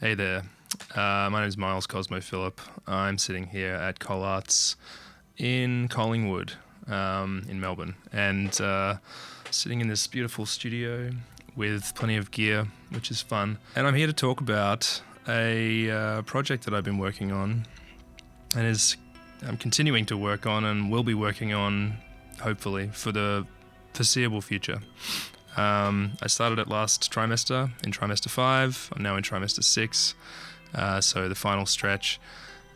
Hey there, my name is Miles Cosmo Phillip. I'm sitting here at ColArts in Collingwood, in Melbourne, and sitting in this beautiful studio with plenty of gear, which is fun. And I'm here to talk about a project that I've been working on, and I'm continuing to work on, and will be working on, hopefully, for the foreseeable future. I started it last trimester, in trimester 5. I'm now in trimester 6, so the final stretch.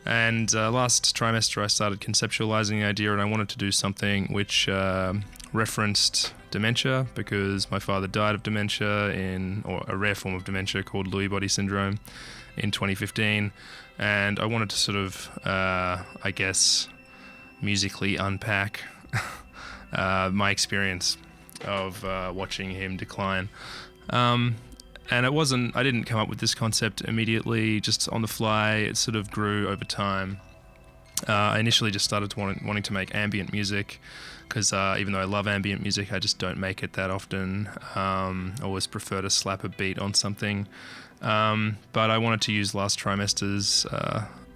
And last trimester I started conceptualizing the idea, and I wanted to do something which referenced dementia, because my father died of dementia, or a rare form of dementia called Lewy body syndrome, in 2015. And I wanted to sort of, musically unpack my experience of watching him decline. And I didn't come up with this concept immediately, just on the fly. It sort of grew over time. I initially just started wanting to make ambient music, because even though I love ambient music, I just don't make it that often. I always prefer to slap a beat on something. But I wanted to use last trimester's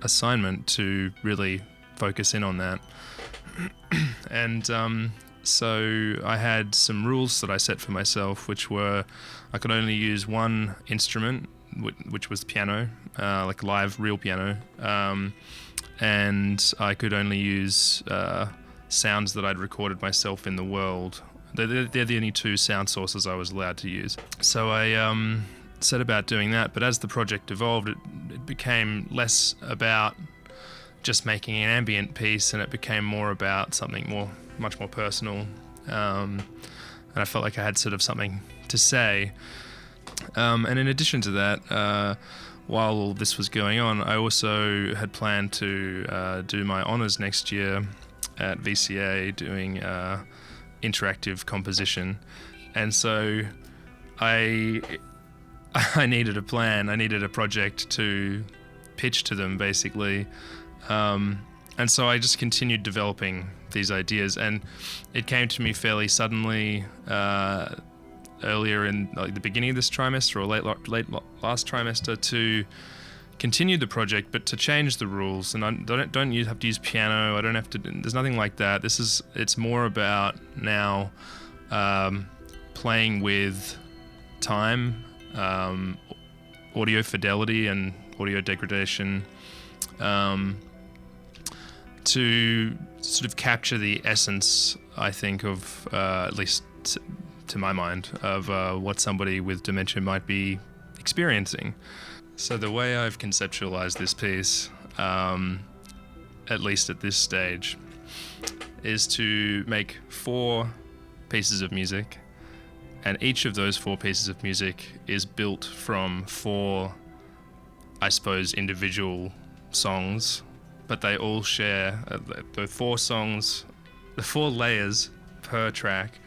assignment to really focus in on that. And so I had some rules that I set for myself, which were I could only use one instrument, which was piano, like live real piano, and I could only use sounds that I'd recorded myself in the world. They're the only two sound sources I was allowed to use. So I set about doing that, but as the project evolved, it became less about just making an ambient piece, and it became more about something much more personal, and I felt like I had sort of something to say. And in addition to that, while all this was going on, I also had planned to do my honours next year at VCA, doing interactive composition, and so I needed a plan. I needed a project to pitch to them, basically. And so I just continued developing these ideas, and it came to me fairly suddenly earlier in the beginning of this trimester, or late last trimester, to continue the project, but to change the rules. And I don't have to use piano. I don't have to. There's nothing like that. It's more about now playing with time, audio fidelity, and audio degradation. To sort of capture the essence, I think, of, at least to my mind, of what somebody with dementia might be experiencing. So the way I've conceptualized this piece, at least at this stage, is to make 4 pieces of music, and each of those 4 pieces of music is built from 4, I suppose, individual songs, but they all share the 4 songs, the 4 layers per track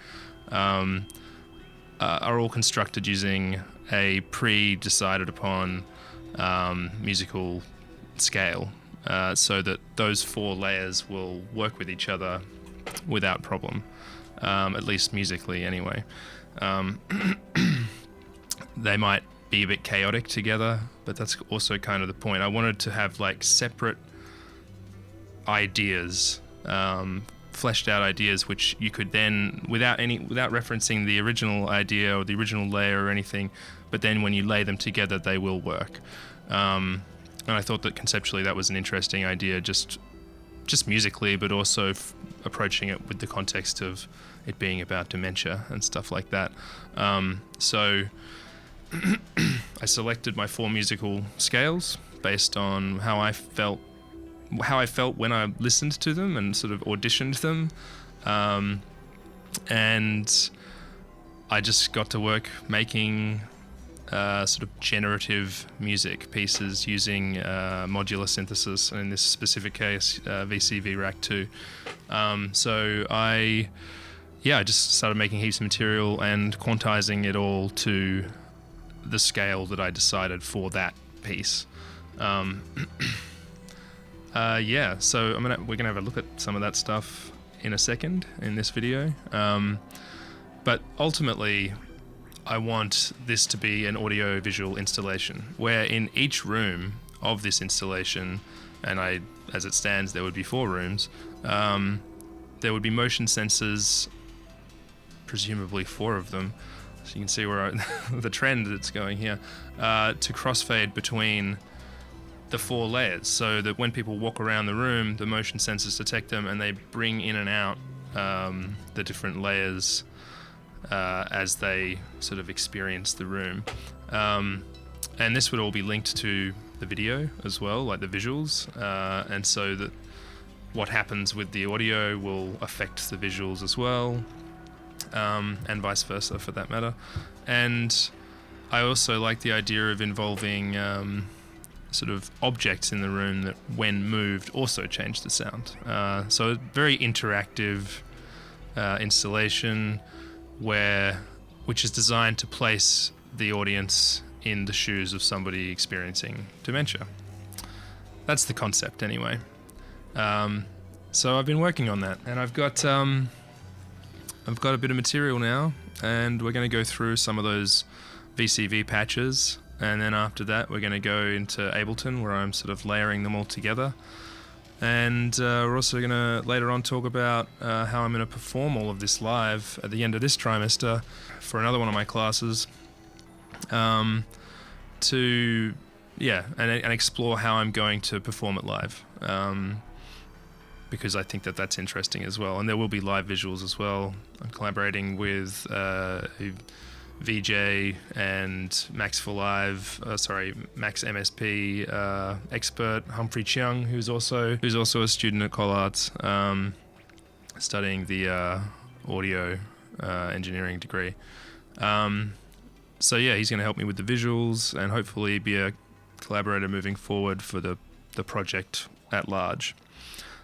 are all constructed using a pre-decided upon musical scale, so that those 4 layers will work with each other without problem, at least musically anyway. They might be a bit chaotic together, but that's also kind of the point. I wanted to have like separate ideas, fleshed out ideas, which you could then, without referencing the original idea or the original layer or anything, but then when you lay them together, they will work. And I thought that conceptually that was an interesting idea, just musically, but also approaching it with the context of it being about dementia and stuff like that. So I selected my 4 musical scales based on how I felt when I listened to them and sort of auditioned them, and I just got to work making sort of generative music pieces using modular synthesis, and in this specific case VCV Rack 2. So I just started making heaps of material and quantizing it all to the scale that I decided for that piece. So we're gonna have a look at some of that stuff in a second in this video. But ultimately, I want this to be an audio-visual installation, where in each room of this installation, and as it stands, there would be 4 rooms, there would be motion sensors, presumably 4 of them, so you can see where the trend that's going here, to crossfade between the 4 layers, so that when people walk around the room, the motion sensors detect them and they bring in and out the different layers as they sort of experience the room. And this would all be linked to the video as well, like the visuals, and so that what happens with the audio will affect the visuals as well, and vice versa for that matter. And I also like the idea of involving sort of objects in the room that when moved also change the sound. So a very interactive installation which is designed to place the audience in the shoes of somebody experiencing dementia. That's the concept anyway. So I've been working on that, and I've got a bit of material now, and we're going to go through some of those VCV patches, and then after that we're going to go into Ableton, where I'm sort of layering them all together. And we're also going to later on talk about how I'm going to perform all of this live at the end of this trimester for another one of my classes, and explore how I'm going to perform it live, because I think that that's interesting as well. And there will be live visuals as well. I'm collaborating with VJ and Max MSP expert Humphrey Cheung, who's also a student at ColArts, studying the audio engineering degree. So yeah, he's going to help me with the visuals and hopefully be a collaborator moving forward for the project at large.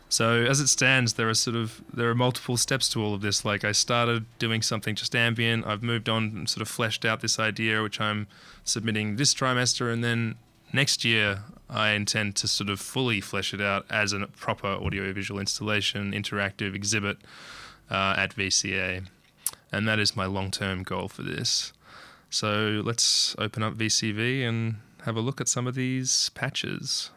So as it stands, there are multiple steps to all of this. Like, I started doing something just ambient. I've moved on and sort of fleshed out this idea, which I'm submitting this trimester, and then next year I intend to sort of fully flesh it out as a proper audiovisual installation, interactive exhibit at VCA. And that is my long-term goal for this. So let's open up VCV and have a look at some of these patches.